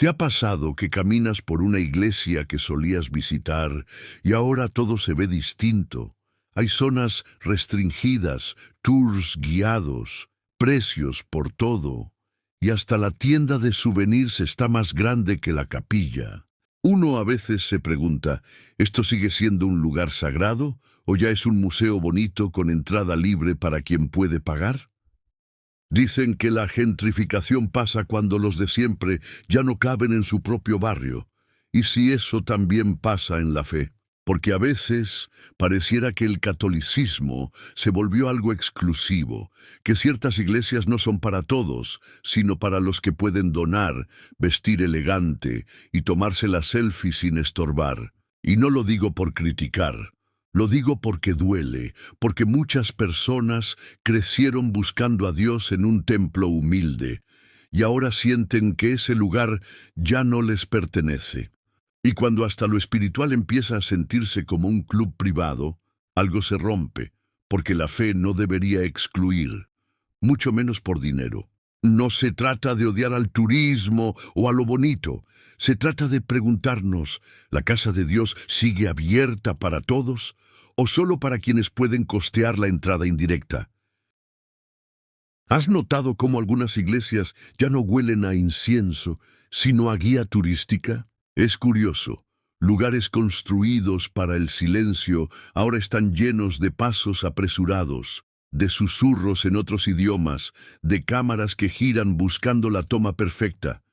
¿Te ha pasado que caminas por una iglesia que solías visitar y ahora todo se ve distinto? Hay zonas restringidas, tours guiados, precios por todo, y hasta la tienda de souvenirs está más grande que la capilla. Uno a veces se pregunta, ¿esto sigue siendo un lugar sagrado o ya es un museo bonito con entrada libre para quien puede pagar? Dicen que la gentrificación pasa cuando los de siempre ya no caben en su propio barrio. Y si eso también pasa en la fe, porque a veces pareciera que el catolicismo se volvió algo exclusivo, que ciertas iglesias no son para todos, sino para los que pueden donar, vestir elegante y tomarse la selfie sin estorbar. Y no lo digo por criticar. Lo digo porque duele, porque muchas personas crecieron buscando a Dios en un templo humilde, y ahora sienten que ese lugar ya no les pertenece. Y cuando hasta lo espiritual empieza a sentirse como un club privado, algo se rompe, porque la fe no debería excluir, mucho menos por dinero. No se trata de odiar al turismo o a lo bonito, se trata de preguntarnos, ¿la casa de Dios sigue abierta para todos o solo para quienes pueden costear la entrada indirecta? ¿Has notado cómo algunas iglesias ya no huelen a incienso, sino a guía turística? Es curioso, lugares construidos para el silencio ahora están llenos de pasos apresurados, de susurros en otros idiomas, de cámaras que giran buscando la toma perfecta.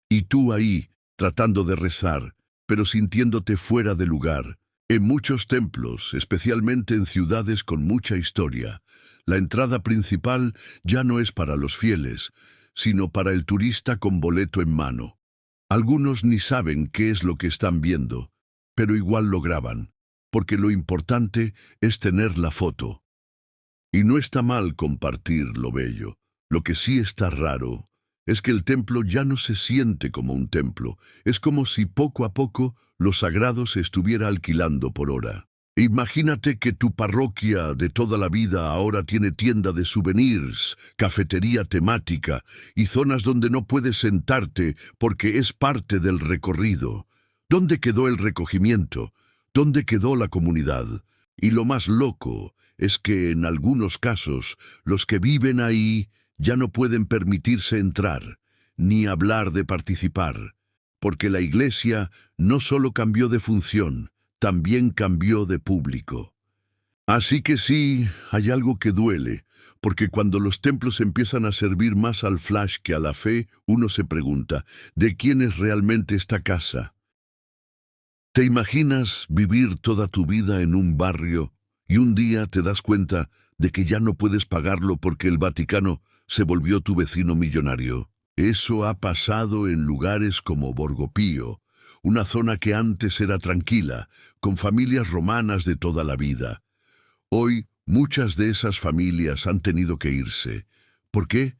Y tú ahí, tratando de rezar, pero sintiéndote fuera de lugar. En muchos templos, especialmente en ciudades con mucha historia, la entrada principal ya no es para los fieles, sino para el turista con boleto en mano. Algunos ni saben qué es lo que están viendo, pero igual lo graban, porque lo importante es tener la foto. Y no está mal compartir lo bello. Lo que sí está raro es que el templo ya no se siente como un templo. Es como si poco a poco lo sagrado se estuviera alquilando por hora. Imagínate que tu parroquia de toda la vida ahora tiene tienda de souvenirs, cafetería temática y zonas donde no puedes sentarte porque es parte del recorrido. ¿Dónde quedó el recogimiento? ¿Dónde quedó la comunidad? Y lo más loco es que en algunos casos los que viven ahí ya no pueden permitirse entrar, ni hablar de participar, porque la iglesia no solo cambió de función, también cambió de público. Así que sí, hay algo que duele, porque cuando los templos empiezan a servir más al flash que a la fe, uno se pregunta, ¿de quién es realmente esta casa? ¿Te imaginas vivir toda tu vida en un barrio y un día te das cuenta de que ya no puedes pagarlo porque el Vaticano se volvió tu vecino millonario? Eso ha pasado en lugares como Borgo Pío, una zona que antes era tranquila, con familias romanas de toda la vida. Hoy, muchas de esas familias han tenido que irse. ¿Por qué?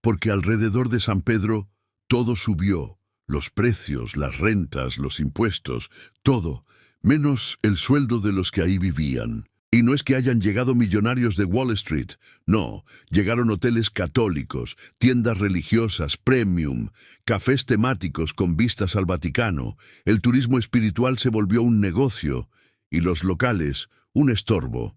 Porque alrededor de San Pedro todo subió, los precios, las rentas, los impuestos, todo, menos el sueldo de los que ahí vivían. Y no es que hayan llegado millonarios de Wall Street, no, llegaron hoteles católicos, tiendas religiosas, premium, cafés temáticos con vistas al Vaticano, el turismo espiritual se volvió un negocio, y los locales, un estorbo.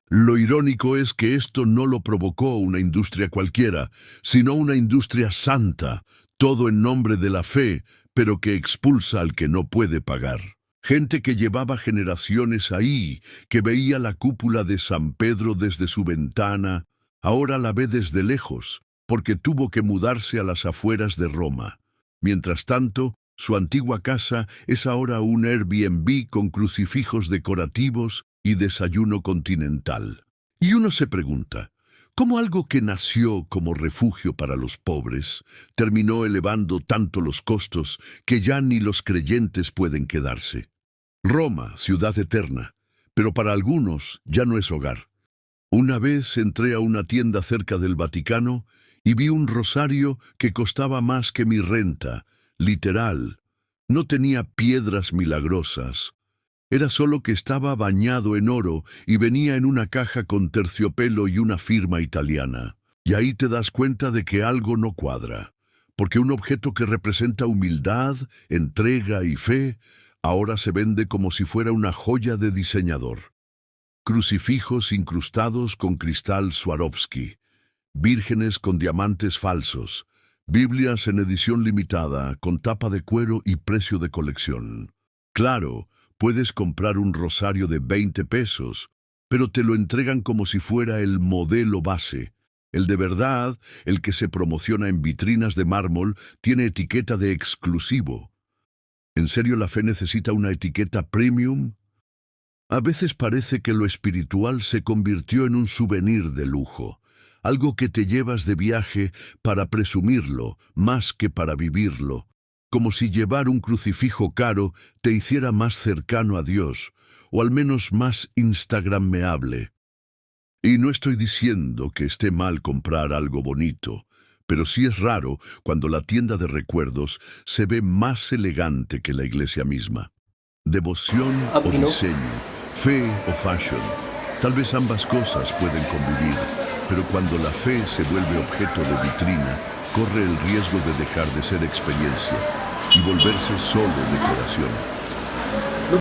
Lo irónico es que esto no lo provocó una industria cualquiera, sino una industria santa, todo en nombre de la fe, pero que expulsa al que no puede pagar. Gente que llevaba generaciones ahí, que veía la cúpula de San Pedro desde su ventana, ahora la ve desde lejos, porque tuvo que mudarse a las afueras de Roma. Mientras tanto, su antigua casa es ahora un Airbnb con crucifijos decorativos y desayuno continental. Y uno se pregunta, ¿cómo algo que nació como refugio para los pobres terminó elevando tanto los costos que ya ni los creyentes pueden quedarse? Roma, ciudad eterna, pero para algunos ya no es hogar. Una vez entré a una tienda cerca del Vaticano y vi un rosario que costaba más que mi renta, literal. No tenía piedras milagrosas. Era solo que estaba bañado en oro y venía en una caja con terciopelo y una firma italiana. Y ahí te das cuenta de que algo no cuadra. porque un objeto que representa humildad, entrega y fe, ahora se vende como si fuera una joya de diseñador. Crucifijos incrustados con cristal Swarovski, vírgenes con diamantes falsos, Biblias en edición limitada, con tapa de cuero y precio de colección. Claro, puedes comprar un rosario de 20 pesos, pero te lo entregan como si fuera el modelo base. El de verdad, el que se promociona en vitrinas de mármol, tiene etiqueta de exclusivo. ¿En serio la fe necesita una etiqueta premium? A veces parece que lo espiritual se convirtió en un souvenir de lujo, algo que te llevas de viaje para presumirlo más que para vivirlo, como si llevar un crucifijo caro te hiciera más cercano a Dios, o al menos más instagrammeable. Y no estoy diciendo que esté mal comprar algo bonito, pero sí es raro cuando la tienda de recuerdos se ve más elegante que la iglesia misma. Devoción o diseño, fe o fashion. Tal vez ambas cosas pueden convivir, pero cuando la fe se vuelve objeto de vitrina, corre el riesgo de dejar de ser experiencia y volverse solo decoración.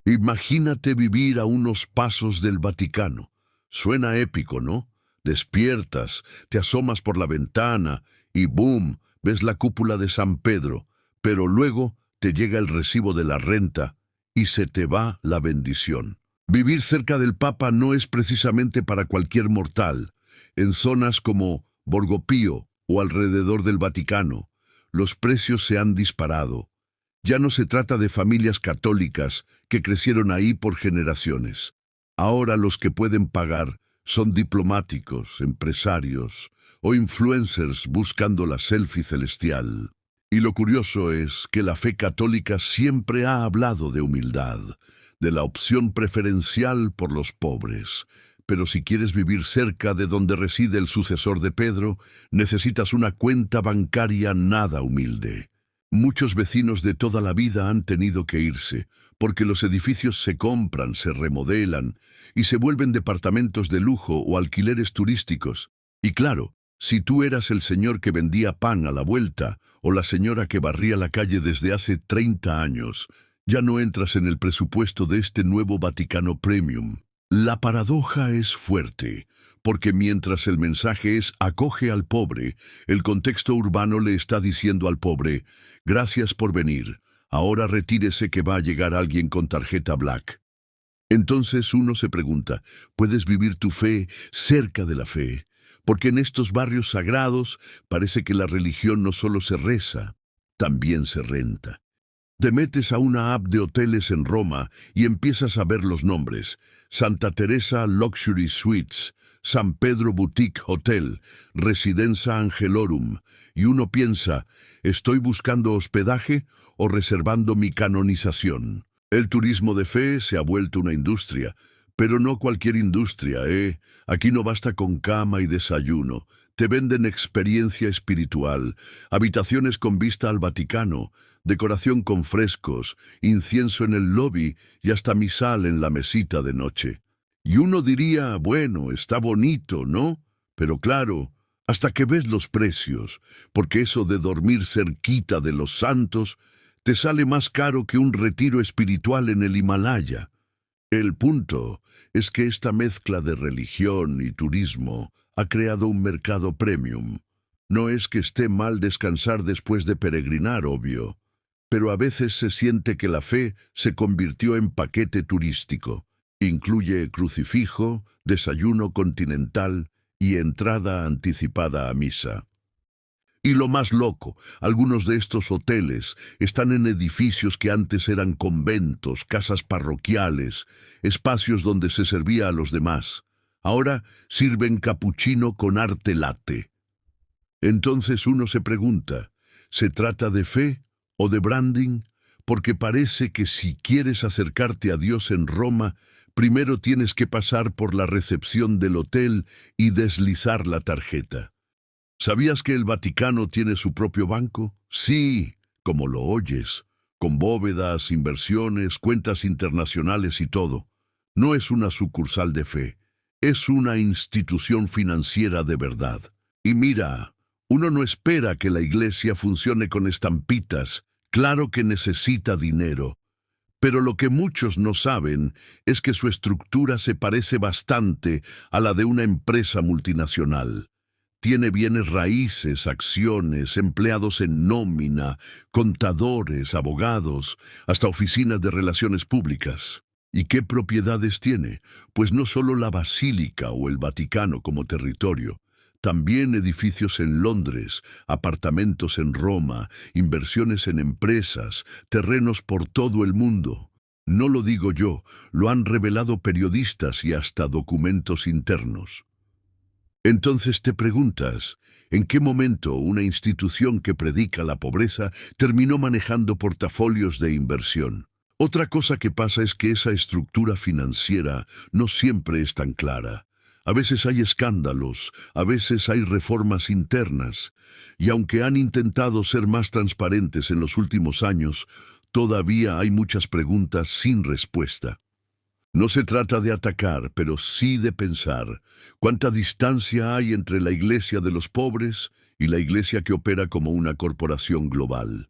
Imagínate vivir a unos pasos del Vaticano. Suena épico, ¿no? Despiertas, te asomas por la ventana y ¡boom!, ves la cúpula de San Pedro, pero luego te llega el recibo de la renta y se te va la bendición. Vivir cerca del Papa no es precisamente para cualquier mortal. En zonas como Borgo Pío o alrededor del Vaticano, los precios se han disparado. Ya no se trata de familias católicas que crecieron ahí por generaciones. Ahora los que pueden pagar son diplomáticos, empresarios o influencers buscando la selfie celestial. Y lo curioso es que la fe católica siempre ha hablado de humildad, de la opción preferencial por los pobres. Pero si quieres vivir cerca de donde reside el sucesor de Pedro, necesitas una cuenta bancaria nada humilde. Muchos vecinos de toda la vida han tenido que irse, porque los edificios se compran, se remodelan y se vuelven departamentos de lujo o alquileres turísticos. Y claro, si tú eras el señor que vendía pan a la vuelta o la señora que barría la calle desde hace 30 años, ya no entras en el presupuesto de este nuevo Vaticano Premium. La paradoja es fuerte, porque mientras el mensaje es acoge al pobre, el contexto urbano le está diciendo al pobre, gracias por venir, ahora retírese que va a llegar alguien con tarjeta Black. Entonces uno se pregunta, ¿puedes vivir tu fe cerca de la fe? Porque en estos barrios sagrados parece que la religión no solo se reza, también se renta. Te metes a una app de hoteles en Roma y empiezas a ver los nombres. Santa Teresa Luxury Suites, San Pedro Boutique Hotel, Residenza Angelorum. Y uno piensa, ¿estoy buscando hospedaje o reservando mi canonización? El turismo de fe se ha vuelto una industria, pero no cualquier industria, ¿eh? Aquí no basta con cama y desayuno. Te venden experiencia espiritual, habitaciones con vista al Vaticano, decoración con frescos, incienso en el lobby y hasta misal en la mesita de noche. Y uno diría, bueno, está bonito, ¿no? Pero claro, hasta que ves los precios, porque eso de dormir cerquita de los santos te sale más caro que un retiro espiritual en el Himalaya. El punto es que esta mezcla de religión y turismo ha creado un mercado premium. No es que esté mal descansar después de peregrinar, obvio, pero a veces se siente que la fe se convirtió en paquete turístico. Incluye crucifijo, desayuno continental y entrada anticipada a misa. Y lo más loco, algunos de estos hoteles están en edificios que antes eran conventos, casas parroquiales, espacios donde se servía a los demás. Ahora sirven capuchino con arte latte. Entonces uno se pregunta, ¿se trata de fe o de branding? Porque parece que si quieres acercarte a Dios en Roma, primero tienes que pasar por la recepción del hotel y deslizar la tarjeta. ¿Sabías que el Vaticano tiene su propio banco? Sí, como lo oyes, con bóvedas, inversiones, cuentas internacionales y todo. No es una sucursal de fe, es una institución financiera de verdad. Y mira, Uno no espera que la iglesia funcione con estampitas. Claro que necesita dinero. Pero lo que muchos no saben es que su estructura se parece bastante a la de una empresa multinacional. Tiene bienes raíces, acciones, empleados en nómina, contadores, abogados, hasta oficinas de relaciones públicas. ¿Y qué propiedades tiene? Pues no solo la Basílica o el Vaticano como territorio, también edificios en Londres, apartamentos en Roma, inversiones en empresas, terrenos por todo el mundo. No lo digo yo, lo han revelado periodistas y hasta documentos internos. Entonces te preguntas, ¿en qué momento una institución que predica la pobreza terminó manejando portafolios de inversión? Otra cosa que pasa es que esa estructura financiera no siempre es tan clara. A veces hay escándalos, a veces hay reformas internas, y aunque han intentado ser más transparentes en los últimos años, todavía hay muchas preguntas sin respuesta. No se trata de atacar, pero sí de pensar cuánta distancia hay entre la iglesia de los pobres y la iglesia que opera como una corporación global.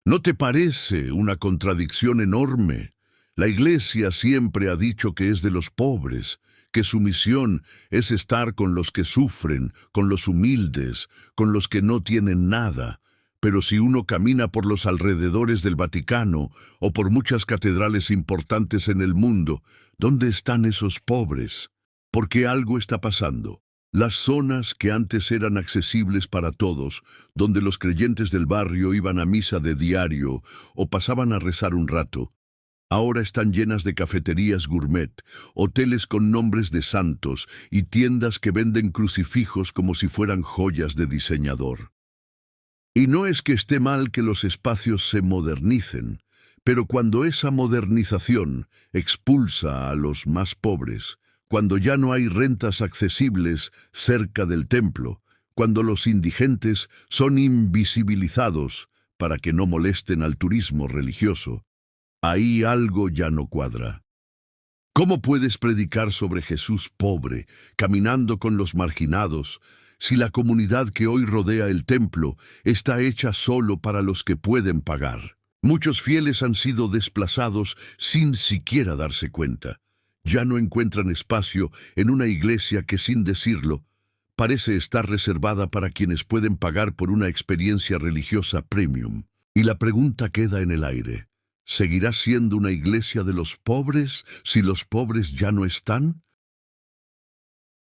¿No te parece una contradicción enorme? La iglesia siempre ha dicho que es de los pobres, que su misión es estar con los que sufren, con los humildes, con los que no tienen nada. Pero si uno camina por los alrededores del Vaticano o por muchas catedrales importantes en el mundo, ¿dónde están esos pobres? Porque algo está pasando. Las zonas que antes eran accesibles para todos, donde los creyentes del barrio iban a misa de diario o pasaban a rezar un rato, ahora están llenas de cafeterías gourmet, hoteles con nombres de santos y tiendas que venden crucifijos como si fueran joyas de diseñador. Y no es que esté mal que los espacios se modernicen, pero cuando esa modernización expulsa a los más pobres, cuando ya no hay rentas accesibles cerca del templo, cuando los indigentes son invisibilizados para que no molesten al turismo religioso, ahí algo ya no cuadra. ¿Cómo puedes predicar sobre Jesús pobre, caminando con los marginados, si la comunidad que hoy rodea el templo está hecha solo para los que pueden pagar? Muchos fieles han sido desplazados sin siquiera darse cuenta. Ya no encuentran espacio en una iglesia que, sin decirlo, parece estar reservada para quienes pueden pagar por una experiencia religiosa premium. Y la pregunta queda en el aire. ¿Seguirá siendo una iglesia de los pobres si los pobres ya no están?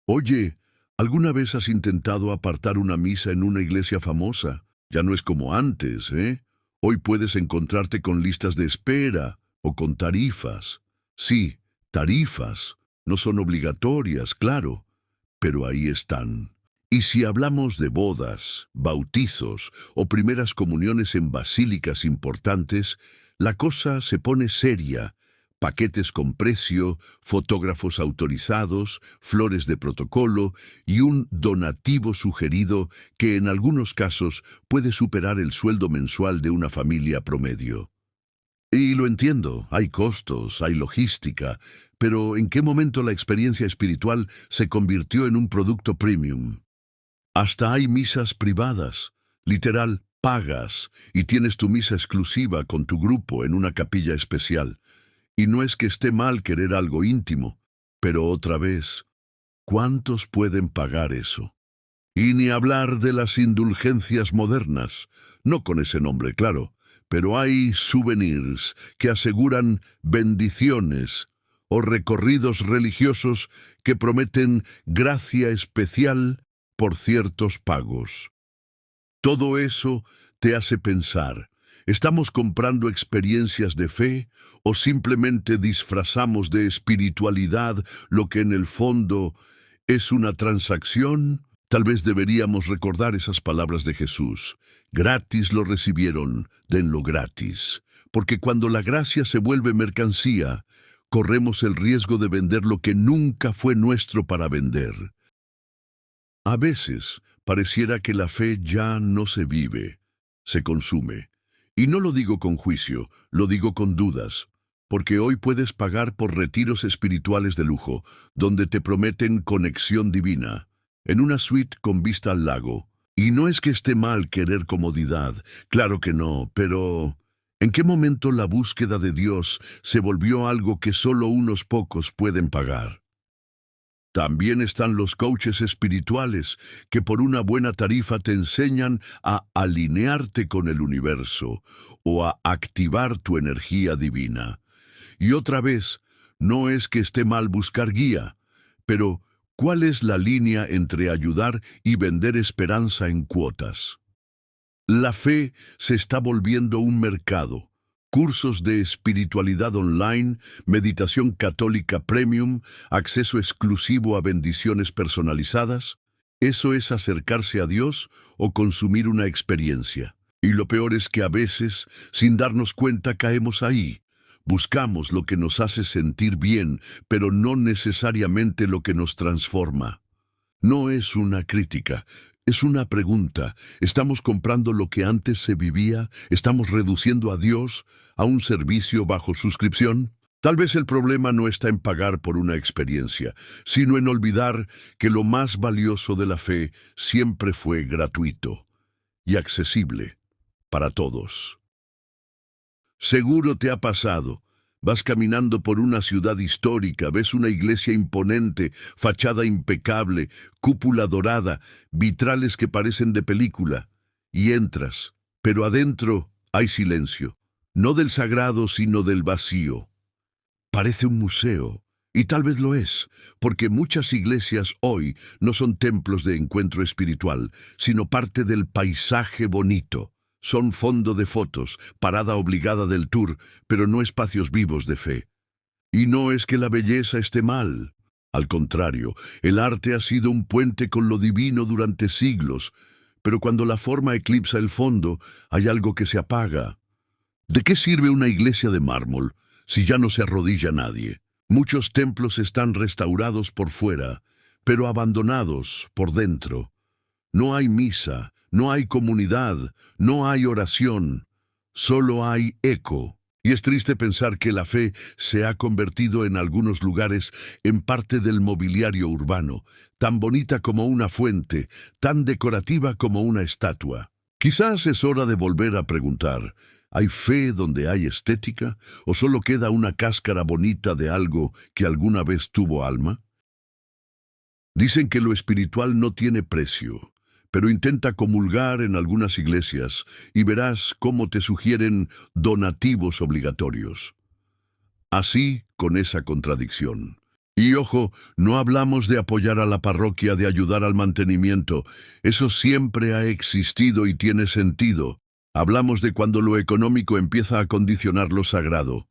Oye, ¿alguna vez has intentado apartar una misa en una iglesia famosa? Ya no es como antes, ¿eh? Hoy puedes encontrarte con listas de espera o con tarifas. Sí, tarifas. No son obligatorias, claro, pero ahí están. Y si hablamos de bodas, bautizos o primeras comuniones en basílicas importantes, la cosa se pone seria. Paquetes con precio, fotógrafos autorizados, flores de protocolo y un donativo sugerido que en algunos casos puede superar el sueldo mensual de una familia promedio. Y lo entiendo, hay costos, hay logística, pero ¿en qué momento la experiencia espiritual se convirtió en un producto premium? Hasta hay misas privadas, literal, pagas y tienes tu misa exclusiva con tu grupo en una capilla especial. Y no es que esté mal querer algo íntimo, pero otra vez, ¿cuántos pueden pagar eso? Y ni hablar de las indulgencias modernas, no con ese nombre, claro, pero hay souvenirs que aseguran bendiciones o recorridos religiosos que prometen gracia especial por ciertos pagos. Todo eso te hace pensar, ¿estamos comprando experiencias de fe o simplemente disfrazamos de espiritualidad lo que en el fondo es una transacción? Tal vez deberíamos recordar esas palabras de Jesús. Gratis lo recibieron, denlo gratis. Porque cuando la gracia se vuelve mercancía, corremos el riesgo de vender lo que nunca fue nuestro para vender. A veces pareciera que la fe ya no se vive, se consume. Y no lo digo con juicio, lo digo con dudas, porque hoy puedes pagar por retiros espirituales de lujo, donde te prometen conexión divina, en una suite con vista al lago, Y no es que esté mal querer comodidad, claro que no, pero ¿en qué momento la búsqueda de Dios se volvió algo que solo unos pocos pueden pagar? También están los coaches espirituales que por una buena tarifa te enseñan a alinearte con el universo o a activar tu energía divina. Y otra vez, no es que esté mal buscar guía, pero ¿cuál es la línea entre ayudar y vender esperanza en cuotas? La fe se está volviendo un mercado. Cursos de espiritualidad online, meditación católica premium, acceso exclusivo a bendiciones personalizadas. ¿Eso es acercarse a Dios o consumir una experiencia? Y lo peor es que a veces, sin darnos cuenta, caemos ahí. Buscamos lo que nos hace sentir bien, pero no necesariamente lo que nos transforma. No es una crítica, es una pregunta. ¿Estamos comprando lo que antes se vivía? ¿Estamos reduciendo a Dios a un servicio bajo suscripción? Tal vez el problema no está en pagar por una experiencia, sino en olvidar que lo más valioso de la fe siempre fue gratuito y accesible para todos. Seguro te ha pasado. Vas caminando por una ciudad histórica, ves una iglesia imponente, fachada impecable, cúpula dorada, vitrales que parecen de película, y entras, pero adentro hay silencio, no del sagrado sino del vacío. Parece un museo, y tal vez lo es, porque muchas iglesias hoy no son templos de encuentro espiritual, sino parte del paisaje bonito. Son fondo de fotos, parada obligada del tour, pero no espacios vivos de fe. Y no es que la belleza esté mal. Al contrario, el arte ha sido un puente con lo divino durante siglos, pero cuando la forma eclipsa el fondo, hay algo que se apaga. ¿De qué sirve una iglesia de mármol si ya no se arrodilla nadie? Muchos templos están restaurados por fuera, pero abandonados por dentro. No hay misa, no hay comunidad, no hay oración, solo hay eco. Y es triste pensar que la fe se ha convertido en algunos lugares en parte del mobiliario urbano, tan bonita como una fuente, tan decorativa como una estatua. Quizás es hora de volver a preguntar, ¿hay fe donde hay estética? ¿O solo queda una cáscara bonita de algo que alguna vez tuvo alma? Dicen que lo espiritual no tiene precio, pero intenta comulgar en algunas iglesias y verás cómo te sugieren donativos obligatorios. Así con esa contradicción. Y ojo, no hablamos de apoyar a la parroquia, de ayudar al mantenimiento. Eso siempre ha existido y tiene sentido. Hablamos de cuando lo económico empieza a condicionar lo sagrado.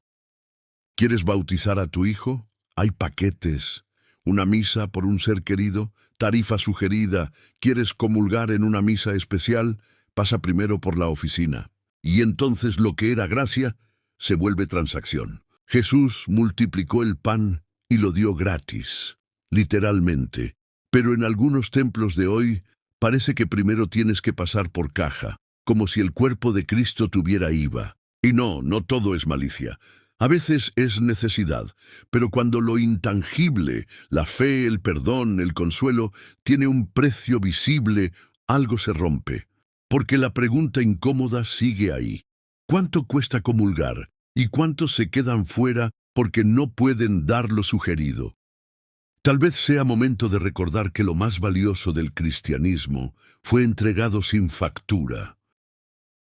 ¿Quieres bautizar a tu hijo? Hay paquetes. Una misa por un ser querido, tarifa sugerida. ¿Quieres comulgar en una misa especial? Pasa primero por la oficina. Y entonces lo que era gracia se vuelve transacción. Jesús multiplicó el pan y lo dio gratis, literalmente. Pero en algunos templos de hoy parece que primero tienes que pasar por caja, como si el cuerpo de Cristo tuviera IVA. Y no todo es malicia. A veces es necesidad, pero cuando lo intangible, la fe, el perdón, el consuelo, tiene un precio visible, algo se rompe. Porque la pregunta incómoda sigue ahí. ¿Cuánto cuesta comulgar? ¿Y cuántos se quedan fuera porque no pueden dar lo sugerido? Tal vez sea momento de recordar que lo más valioso del cristianismo fue entregado sin factura.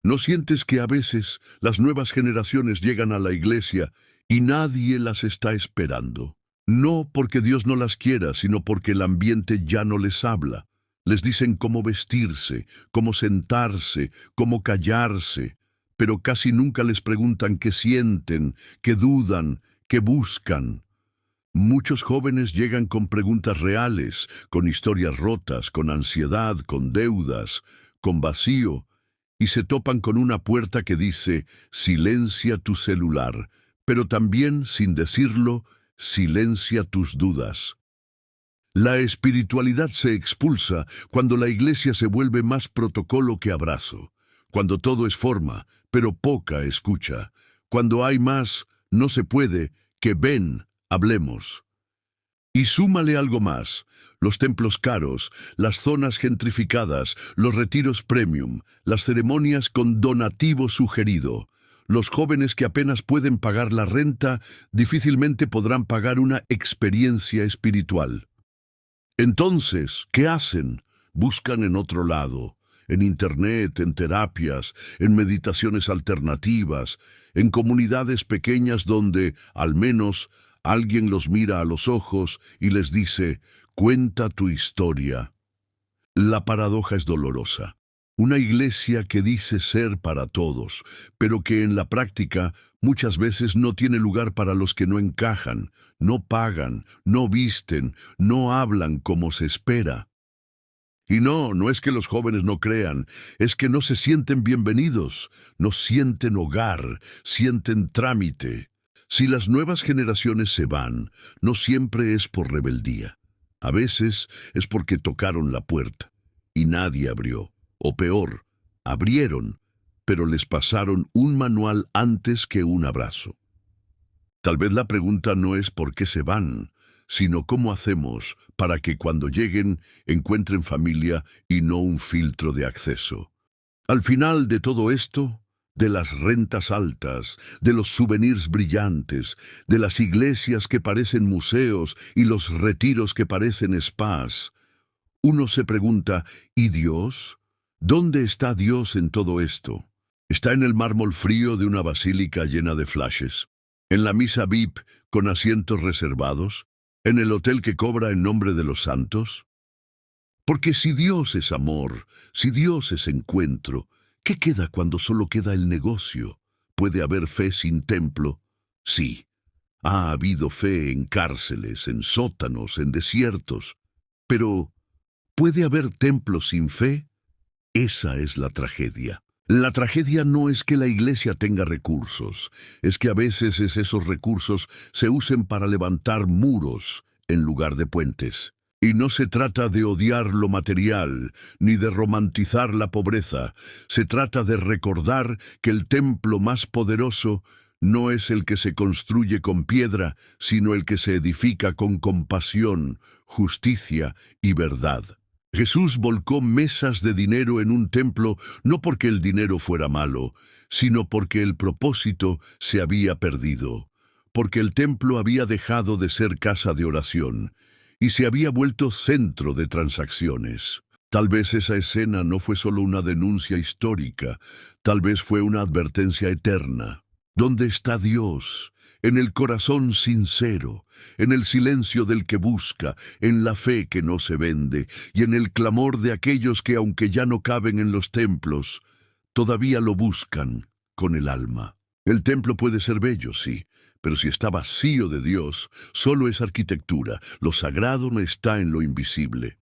¿No sientes que a veces las nuevas generaciones llegan a la iglesia y nadie las está esperando? No porque Dios no las quiera, sino porque el ambiente ya no les habla. Les dicen cómo vestirse, cómo sentarse, cómo callarse, pero casi nunca les preguntan qué sienten, qué dudan, qué buscan. Muchos jóvenes llegan con preguntas reales, con historias rotas, con ansiedad, con deudas, con vacío, y se topan con una puerta que dice, silencia tu celular, pero también, sin decirlo, silencia tus dudas. La espiritualidad se expulsa cuando la iglesia se vuelve más protocolo que abrazo, cuando todo es forma, pero poca escucha, cuando hay más, no se puede, que ven, hablemos. Y súmale algo más: los templos caros, las zonas gentrificadas, los retiros premium, las ceremonias con donativo sugerido. Los jóvenes que apenas pueden pagar la renta difícilmente podrán pagar una experiencia espiritual. Entonces, ¿qué hacen? Buscan en otro lado, en internet, en terapias, en meditaciones alternativas, en comunidades pequeñas donde, al menos, alguien los mira a los ojos y les dice: cuenta tu historia. La paradoja es dolorosa. Una iglesia que dice ser para todos, pero que en la práctica muchas veces no tiene lugar para los que no encajan, no pagan, no visten, no hablan como se espera. Y no es que los jóvenes no crean, es que no se sienten bienvenidos, no sienten hogar, sienten trámite. Si las nuevas generaciones se van, no siempre es por rebeldía. A veces es porque tocaron la puerta y nadie abrió. O peor, abrieron, pero les pasaron un manual antes que un abrazo. Tal vez la pregunta no es por qué se van, sino cómo hacemos para que cuando lleguen encuentren familia y no un filtro de acceso. Al final de todo esto, de las rentas altas, de los souvenirs brillantes, de las iglesias que parecen museos y los retiros que parecen spas, uno se pregunta: ¿y Dios? ¿Dónde está Dios en todo esto? ¿Está en el mármol frío de una basílica llena de flashes? ¿En la misa VIP con asientos reservados? ¿En el hotel que cobra en nombre de los santos? Porque si Dios es amor, si Dios es encuentro, ¿qué queda cuando solo queda el negocio? ¿Puede haber fe sin templo? Sí. Ha habido fe en cárceles, en sótanos, en desiertos. Pero, ¿puede haber templo sin fe? Esa es la tragedia. La tragedia no es que la iglesia tenga recursos, es que a veces esos recursos se usen para levantar muros en lugar de puentes. Y no se trata de odiar lo material, ni de romantizar la pobreza. Se trata de recordar que el templo más poderoso no es el que se construye con piedra, sino el que se edifica con compasión, justicia y verdad. Jesús volcó mesas de dinero en un templo no porque el dinero fuera malo, sino porque el propósito se había perdido, porque el templo había dejado de ser casa de oración y se había vuelto centro de transacciones. Tal vez esa escena no fue solo una denuncia histórica, tal vez fue una advertencia eterna. ¿Dónde está Dios? En el corazón sincero, en el silencio del que busca, en la fe que no se vende, y en el clamor de aquellos que, aunque ya no caben en los templos, todavía lo buscan con el alma. El templo puede ser bello, sí, pero si está vacío de Dios, solo es arquitectura. Lo sagrado no está en lo invisible.